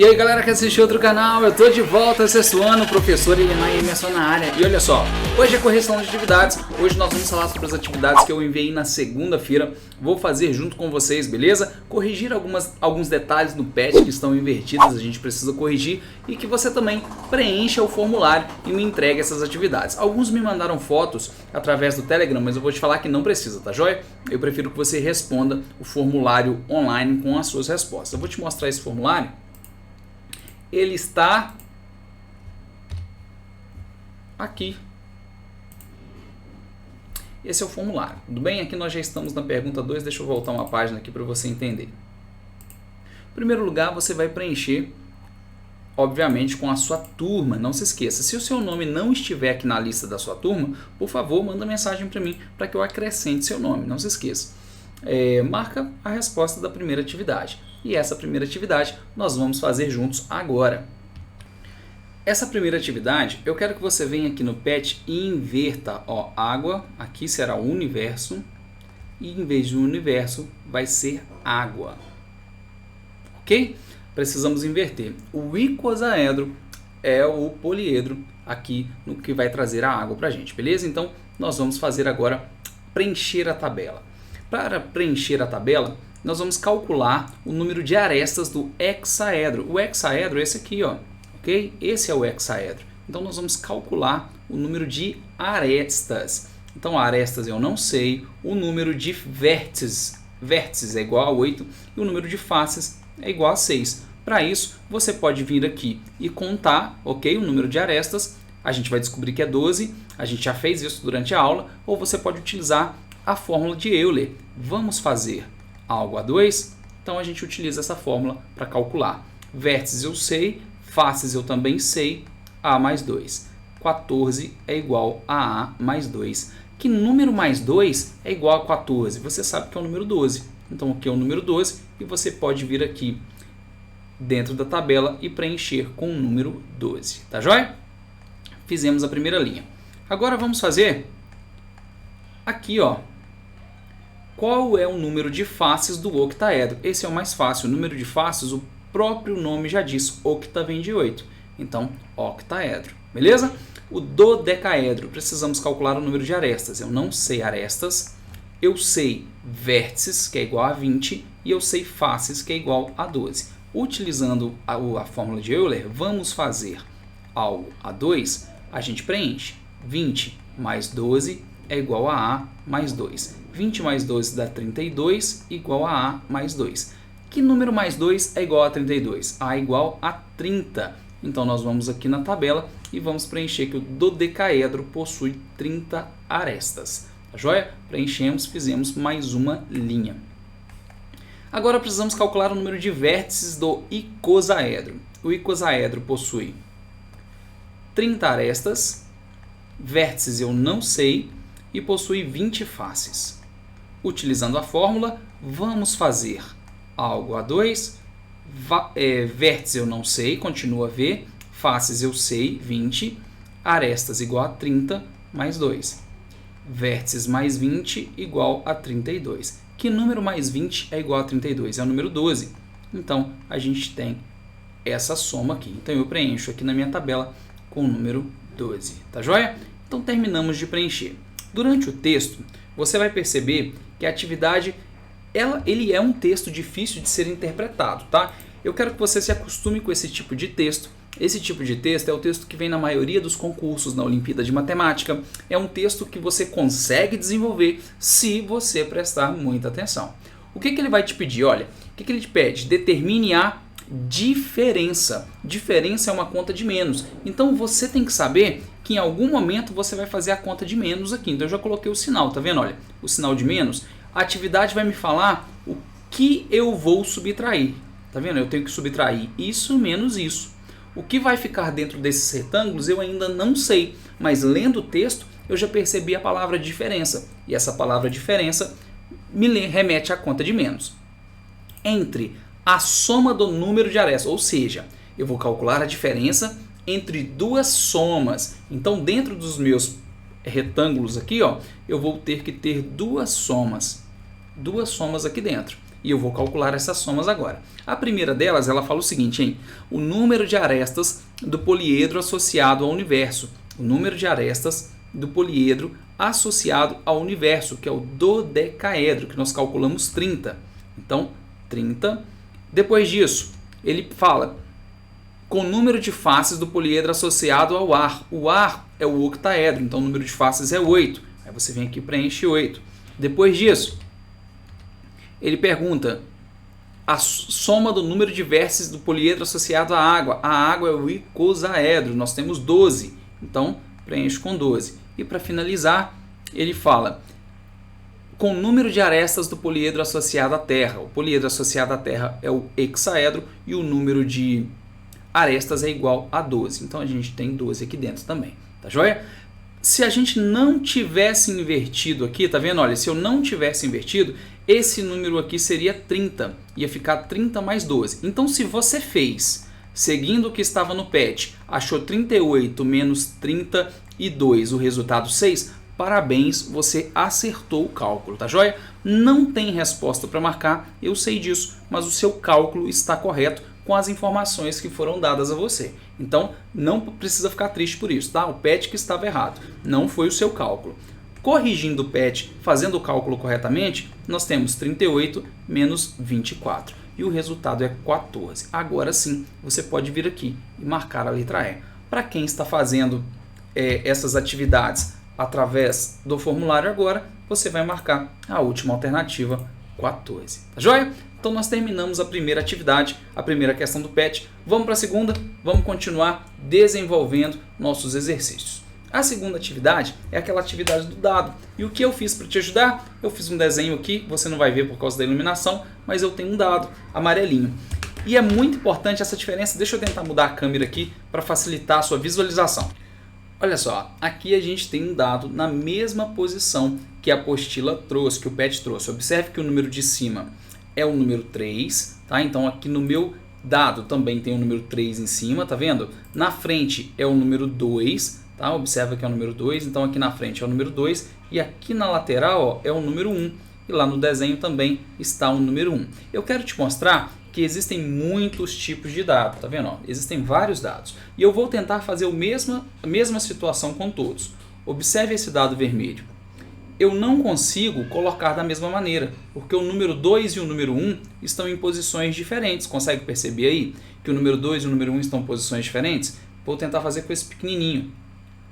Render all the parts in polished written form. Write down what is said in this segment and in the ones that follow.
E aí galera que assistiu outro canal, eu tô de volta, sexto ano, professor Elenay Emerson na área. E olha só, hoje é correção de atividades, hoje nós vamos falar sobre as atividades que eu enviei na segunda-feira. Vou fazer junto com vocês, beleza? Corrigir alguns detalhes no PET que estão invertidos, a gente precisa corrigir. E que você também preencha o formulário e me entregue essas atividades. Alguns me mandaram fotos através do Telegram, mas eu vou te falar que não precisa, tá joia? Eu prefiro que você responda o formulário online com as suas respostas. Eu vou te mostrar esse formulário. Ele está aqui. Esse é o formulário. Tudo bem? Aqui nós já estamos na pergunta 2. Deixa eu voltar uma página aqui para você entender. Em primeiro lugar, você vai preencher, obviamente, com a sua turma. Não se esqueça. Se o seu nome não estiver aqui na lista da sua turma, por favor, manda mensagem para mim para que eu acrescente seu nome. Não se esqueça. Marca a resposta da primeira atividade. E essa primeira atividade nós vamos fazer juntos agora. Essa primeira atividade, eu quero que você venha aqui no PET e inverta, ó, água, aqui será o universo, e em vez de universo vai ser água. Ok? Precisamos inverter. O icosaedro é o poliedro aqui no que vai trazer a água para a gente, beleza? Então nós vamos fazer agora preencher a tabela. Para preencher a tabela, nós vamos calcular o número de arestas do hexaedro. O hexaedro é esse aqui, ó, ok? Esse é o hexaedro. Então nós vamos calcular o número de arestas. Então arestas eu não sei, o número de vértices é igual a 8 e o número de faces é igual a 6. Para isso, você pode vir aqui e contar, ok? O número de arestas, a gente vai descobrir que é 12, a gente já fez isso durante a aula, ou você pode utilizar a fórmula de Euler. Vamos fazer algo a 2, então a gente utiliza essa fórmula para calcular. Vértices eu sei, faces eu também sei, A mais 2. 14 é igual a A mais 2. Que número mais 2 é igual a 14? Você sabe que é o número 12. Então aqui é o número 12 e você pode vir aqui dentro da tabela e preencher com o número 12. Tá joia? Fizemos a primeira linha. Agora vamos fazer aqui, ó. Qual é o número de faces do octaedro? Esse é o mais fácil. O número de faces, o próprio nome já diz. Octa vem de 8. Então, octaedro. Beleza? O dodecaedro. Precisamos calcular o número de arestas. Eu não sei arestas. Eu sei vértices, que é igual a 20. E eu sei faces, que é igual a 12. Utilizando a fórmula de Euler, vamos fazer algo a 2. A gente preenche. 20 mais 12 é igual a A mais 2. 20 mais 12 dá 32, igual a A mais 2. Que número mais 2 é igual a 32? A igual a 30. Então, nós vamos aqui na tabela e vamos preencher que o dodecaedro possui 30 arestas. Tá joia? Preenchemos, fizemos mais uma linha. Agora, precisamos calcular o número de vértices do icosaedro. O icosaedro possui 30 arestas, vértices eu não sei, e possui 20 faces. Utilizando a fórmula, vamos fazer algo a 2, vértices eu não sei, continua a V, faces eu sei, 20, arestas igual a 30 mais 2. Vértices mais 20 igual a 32. Que número mais 20 é igual a 32? É o número 12. Então, a gente tem essa soma aqui. Então, eu preencho aqui na minha tabela com o número 12. Tá joia? Então, terminamos de preencher. Durante o texto, você vai perceber que a atividade, ele é um texto difícil de ser interpretado, tá? Eu quero que você se acostume com esse tipo de texto. Esse tipo de texto é o texto que vem na maioria dos concursos na Olimpíada de Matemática. É um texto que você consegue desenvolver se você prestar muita atenção. O que ele vai te pedir? Olha, o que ele te pede? Determine a diferença. Diferença é uma conta de menos. Então você tem que saber que em algum momento você vai fazer a conta de menos aqui. Então eu já coloquei o sinal, tá vendo? Olha, o sinal de menos. A atividade vai me falar o que eu vou subtrair. Tá vendo? Eu tenho que subtrair isso menos isso. O que vai ficar dentro desses retângulos eu ainda não sei, mas lendo o texto eu já percebi a palavra diferença. E essa palavra diferença me remete à conta de menos. Entre a soma do número de arestas, ou seja, eu vou calcular a diferença entre duas somas. Então, dentro dos meus retângulos aqui, ó, eu vou ter que ter duas somas aqui dentro. E eu vou calcular essas somas agora. A primeira delas, ela fala o seguinte, hein? O número de arestas do poliedro associado ao universo. O número de arestas do poliedro associado ao universo, que é o dodecaedro, que nós calculamos 30. Então, 30. Depois disso, ele fala com o número de faces do poliedro associado ao ar. O ar é o octaedro, então o número de faces é 8. Aí você vem aqui e preenche 8. Depois disso, ele pergunta a soma do número de vértices do poliedro associado à água. A água é o icosaedro, nós temos 12, então preenche com 12. E para finalizar, ele fala com o número de arestas do poliedro associado à Terra. O poliedro associado à Terra é o hexaedro e o número de arestas é igual a 12. Então a gente tem 12 aqui dentro também, tá joia? Se a gente não tivesse invertido aqui, tá vendo? Olha, se eu não tivesse invertido, esse número aqui seria 30. Ia ficar 30 mais 12. Então se você fez seguindo o que estava no PET, achou 38 menos 32, o resultado 6, parabéns, você acertou o cálculo, tá joia? Não tem resposta para marcar, eu sei disso, mas o seu cálculo está correto com as informações que foram dadas a você. Então, não precisa ficar triste por isso, tá? O PET que estava errado, não foi o seu cálculo. Corrigindo o PET, fazendo o cálculo corretamente, nós temos 38 menos 24. E o resultado é 14. Agora sim, você pode vir aqui e marcar a letra E. Para quem está fazendo essas atividades através do formulário agora, você vai marcar a última alternativa, 14. Tá joia? Então nós terminamos a primeira atividade, a primeira questão do PET. Vamos para a segunda, vamos continuar desenvolvendo nossos exercícios. A segunda atividade é aquela atividade do dado. E o que eu fiz para te ajudar? Eu fiz um desenho aqui, você não vai ver por causa da iluminação, mas eu tenho um dado amarelinho. E é muito importante essa diferença. Deixa eu tentar mudar a câmera aqui para facilitar a sua visualização. Olha só, aqui a gente tem um dado na mesma posição que a apostila trouxe, que o PET trouxe. Observe que o número de cima é o número 3, tá? Então aqui no meu dado também tem o número 3 em cima, tá vendo? Na frente é o número 2, tá? Observa que é o número 2, então aqui na frente é o número 2 e aqui na lateral ó, é o número 1 e lá no desenho também está o número 1. Eu quero te mostrar que existem muitos tipos de dado, tá vendo? Ó, existem vários dados e eu vou tentar fazer a mesma situação com todos. Observe esse dado vermelho. Eu não consigo colocar da mesma maneira, porque o número 2 e o número 1 estão em posições diferentes. Consegue perceber aí que o número 2 e o número 1 estão em posições diferentes? Vou tentar fazer com esse pequenininho.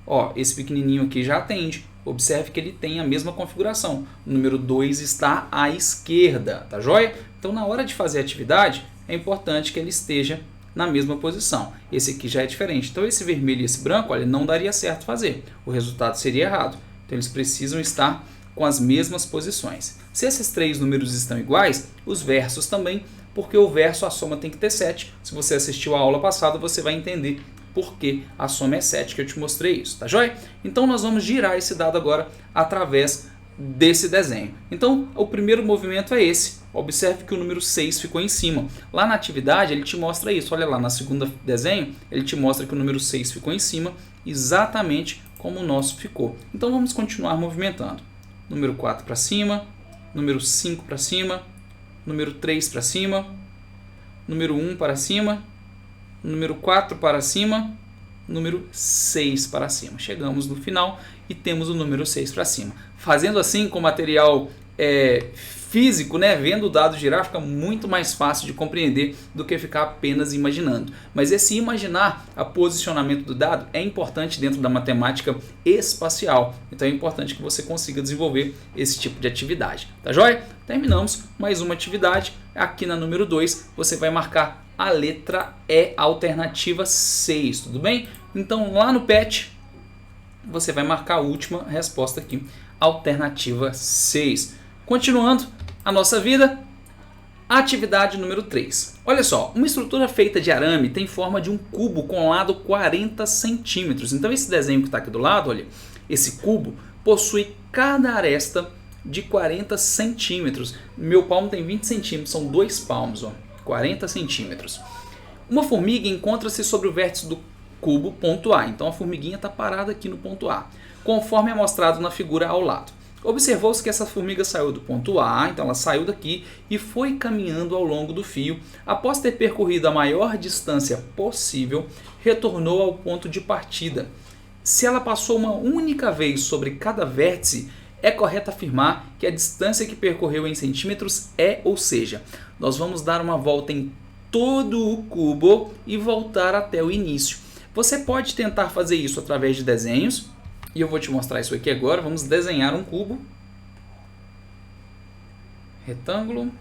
Ó, esse pequenininho aqui já atende. Observe que ele tem a mesma configuração. O número 2 está à esquerda, tá joia? Então, na hora de fazer a atividade, é importante que ele esteja na mesma posição. Esse aqui já é diferente. Então, esse vermelho e esse branco, olha, não daria certo fazer. O resultado seria errado. Então, eles precisam estar com as mesmas posições. Se esses três números estão iguais, os versos também, porque o verso, a soma tem que ter 7. Se você assistiu a aula passada, você vai entender por que a soma é 7, que eu te mostrei isso, tá joia? Então, nós vamos girar esse dado agora através desse desenho. Então, o primeiro movimento é esse. Observe que o número 6 ficou em cima. Lá na atividade, ele te mostra isso. Olha lá, na segunda desenho, ele te mostra que o número 6 ficou em cima, exatamente como o nosso ficou. Então, vamos continuar movimentando. Número 4 para cima, número 5 para cima, número 3 para cima, número 1 para cima, número 4 para cima, número 6 para cima. Chegamos no final e temos o número 6 para cima. Fazendo assim com material físico, né, vendo o dado girar, fica muito mais fácil de compreender do que ficar apenas imaginando. Mas esse imaginar o posicionamento do dado é importante dentro da matemática espacial. Então é importante que você consiga desenvolver esse tipo de atividade. Tá joia? Terminamos mais uma atividade. Aqui na número 2 você vai marcar a letra E, alternativa 6, tudo bem? Então lá no PET você vai marcar a última resposta aqui, alternativa 6. Continuando a nossa vida, atividade número 3. Olha só, uma estrutura feita de arame tem forma de um cubo com lado 40 centímetros. Então esse desenho que está aqui do lado, olha, esse cubo possui cada aresta de 40 centímetros. Meu palmo tem 20 centímetros, são 2 palmos, ó, 40 centímetros. Uma formiga encontra-se sobre o vértice do cubo, ponto A. Então a formiguinha está parada aqui no ponto A, conforme é mostrado na figura ao lado. Observou-se que essa formiga saiu do ponto A, então ela saiu daqui e foi caminhando ao longo do fio. Após ter percorrido a maior distância possível, retornou ao ponto de partida. Se ela passou uma única vez sobre cada vértice, é correto afirmar que a distância que percorreu em centímetros ou seja, nós vamos dar uma volta em todo o cubo e voltar até o início. Você pode tentar fazer isso através de desenhos, e eu vou te mostrar isso aqui agora. Vamos desenhar um cubo. Retângulo.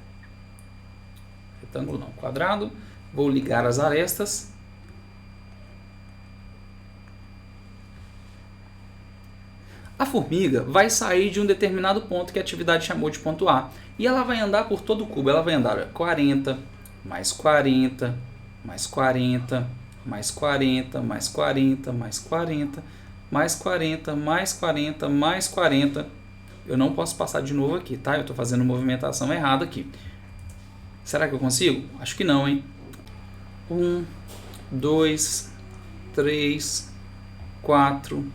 Retângulo não, quadrado. Vou ligar as arestas. A formiga vai sair de um determinado ponto que a atividade chamou de ponto A. E ela vai andar por todo o cubo. Ela vai andar 40, mais 40, mais 40, mais 40, mais 40, mais 40, mais 40, mais 40, mais 40. Eu não posso passar de novo aqui, tá? Eu estou fazendo movimentação errada aqui. Será que eu consigo? Acho que não, hein? 1, 2, 3, 4,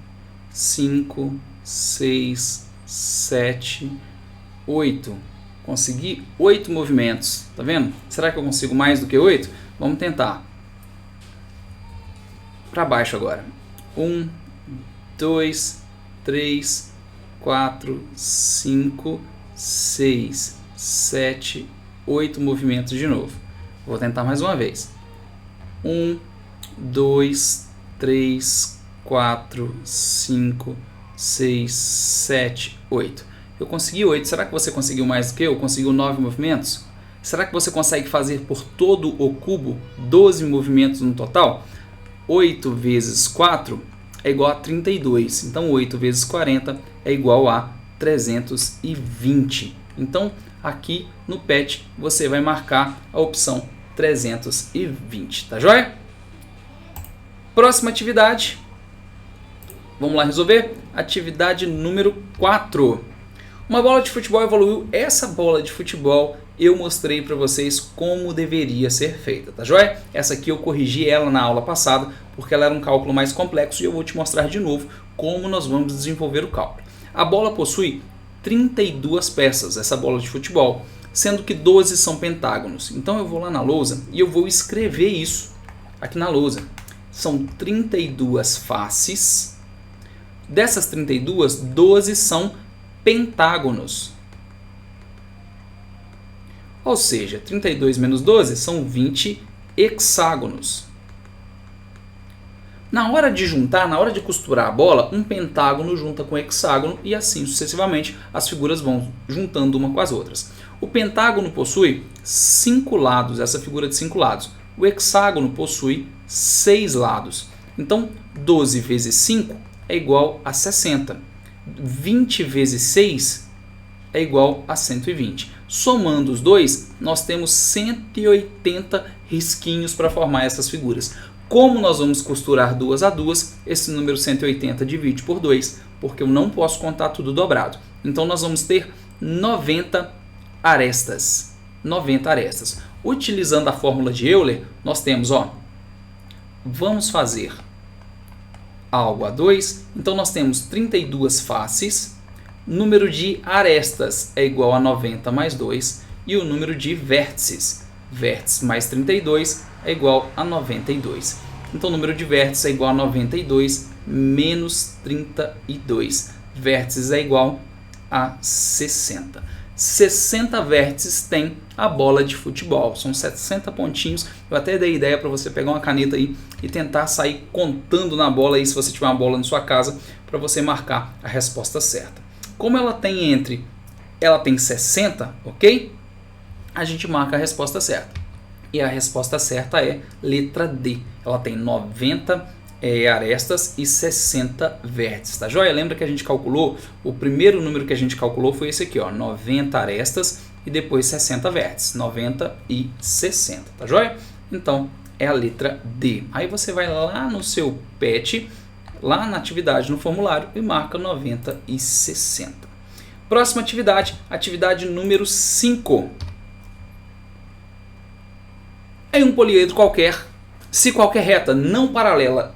5, 6, 7, 8. Consegui 8 movimentos, tá vendo? Será que eu consigo mais do que 8? Vamos tentar. Para baixo agora. 1, 2, 3, 4, 5, 6, 7, 8 movimentos de novo. Vou tentar mais uma vez. 1, 2, 3, 4, 5, 6, 7, 8. Eu consegui 8. Será que você conseguiu mais do que eu? Conseguiu 9 movimentos? Será que você consegue fazer por todo o cubo 12 movimentos no total? 8 vezes 4 é igual a 32. Então 8 vezes 40 é igual a 320. Então aqui no PET você vai marcar a opção 320. Tá joia? Próxima atividade. Vamos lá resolver? Atividade número 4. Uma bola de futebol evoluiu. Essa bola de futebol eu mostrei para vocês como deveria ser feita, tá joia? Essa aqui eu corrigi ela na aula passada, porque ela era um cálculo mais complexo e eu vou te mostrar de novo como nós vamos desenvolver o cálculo. A bola possui 32 peças, essa bola de futebol, sendo que 12 são pentágonos. Então eu vou lá na lousa e eu vou escrever isso aqui na lousa. São 32 faces. Dessas 32, 12 são pentágonos. Ou seja, 32 menos 12 são 20 hexágonos. Na hora de juntar, na hora de costurar a bola, um pentágono junta com o hexágono e assim sucessivamente as figuras vão juntando uma com as outras. O pentágono possui 5 lados, essa figura de 5 lados. O hexágono possui 6 lados. Então, 12 vezes 5 é igual a 60. 20 vezes 6 é igual a 120. Somando os dois, nós temos 180 risquinhos para formar essas figuras. Como nós vamos costurar duas a duas, esse número 180 divide por 2, porque eu não posso contar tudo dobrado. Então nós vamos ter 90 arestas. 90 arestas. Utilizando a fórmula de Euler, nós temos, vamos fazer algo a 2, então nós temos 32 faces, número de arestas é igual a 90 mais 2, e o número de vértices, vértices mais 32 é igual a 92. Então o número de vértices é igual a 92 menos 32. Vértices é igual a 60. 60 vértices tem a bola de futebol. São 60 pontinhos. Eu até dei ideia para você pegar uma caneta aí e tentar sair contando na bola aí, se você tiver uma bola na sua casa, para você marcar a resposta certa. Como ela tem 60, ok? A gente marca a resposta certa. E a resposta certa é letra D. Ela tem 90 arestas e 60 vértices, tá joia? Lembra que a gente calculou, o primeiro número que a gente calculou foi esse aqui, 90 arestas e depois 60 vértices, 90 e 60, tá joia? Então, é a letra D. Aí você vai lá no seu PET, lá na atividade, no formulário, e marca 90 e 60. Próxima atividade, atividade número 5. Em um poliedro qualquer, se qualquer reta não paralela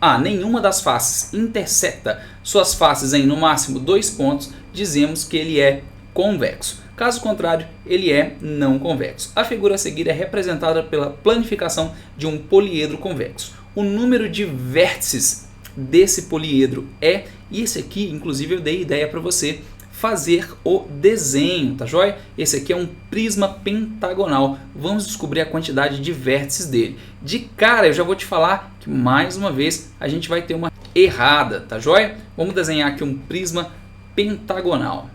a nenhuma das faces intersecta suas faces em no máximo 2 pontos, dizemos que ele é convexo. Caso contrário, ele é não convexo. A figura a seguir é representada pela planificação de um poliedro convexo. O número de vértices desse poliedro e esse aqui, inclusive, eu dei ideia para você fazer o desenho, tá joia? Esse aqui é um prisma pentagonal. Vamos descobrir a quantidade de vértices dele. De cara, eu já vou te falar que, mais uma vez, a gente vai ter uma errada, tá joia? Vamos desenhar aqui um prisma pentagonal.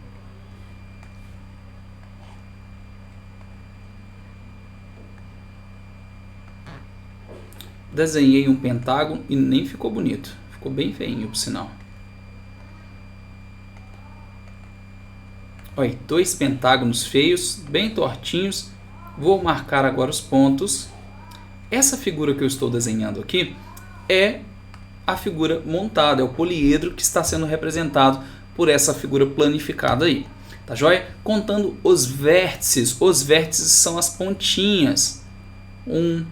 Desenhei um pentágono e nem ficou bonito. Ficou bem feinho, por sinal. Olha, 2 pentágonos feios, bem tortinhos. Vou marcar agora os pontos. Essa figura que eu estou desenhando aqui é a figura montada, é o poliedro que está sendo representado por essa figura planificada aí. Tá joia? Contando os vértices. Os vértices são as pontinhas. 1,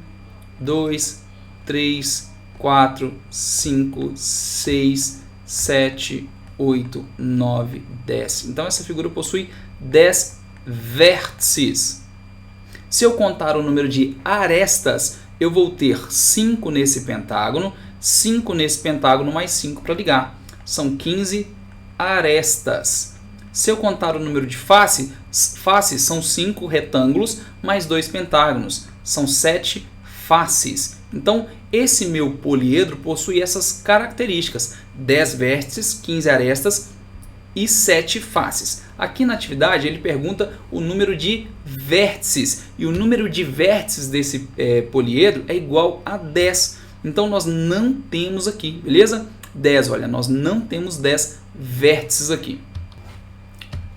2, 3, 4, 5, 6, 7, 8, 9, 10. Então essa figura possui 10 vértices. Se eu contar o número de arestas, eu vou ter 5 nesse pentágono, 5 nesse pentágono mais 5 para ligar. São 15 arestas. Se eu contar o número de faces, são 5 retângulos mais 2 pentágonos. São 7 faces. Então, esse meu poliedro possui essas características: 10 vértices, 15 arestas e 7 faces. Aqui na atividade ele pergunta o número de vértices, e o número de vértices desse poliedro é igual a 10. Então nós não temos aqui, beleza? 10, olha, nós não temos 10 vértices aqui.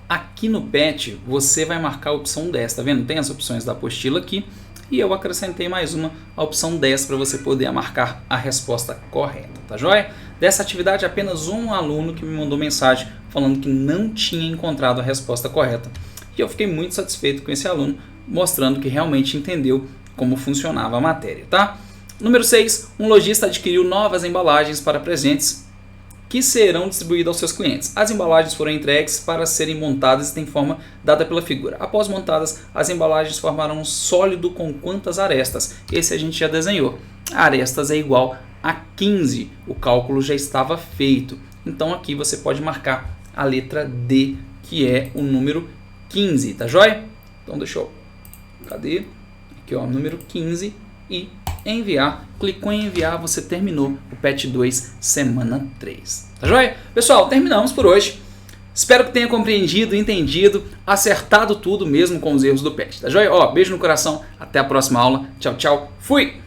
Aqui no PET você vai marcar a opção 10, tá vendo? Tem as opções da apostila aqui. E eu acrescentei mais uma, a opção 10, para você poder marcar a resposta correta, tá joia? Dessa atividade, apenas um aluno que me mandou mensagem falando que não tinha encontrado a resposta correta. E eu fiquei muito satisfeito com esse aluno, mostrando que realmente entendeu como funcionava a matéria, tá? Número 6, um lojista adquiriu novas embalagens para presentes que serão distribuídos aos seus clientes. As embalagens foram entregues para serem montadas e têm forma dada pela figura. Após montadas, as embalagens formarão um sólido com quantas arestas? Esse a gente já desenhou. Arestas é igual a 15. O cálculo já estava feito. Então aqui você pode marcar a letra D, que é o número 15, tá joia? Então deixa eu... Cadê? Aqui ó, número 15 e... enviar, clicou em enviar, você terminou o PET 2 semana 3, tá joia? Pessoal, terminamos por hoje. Espero que tenha compreendido, entendido, acertado tudo mesmo com os erros do PET, tá joia? Ó, beijo no coração, até a próxima aula, tchau, tchau, fui!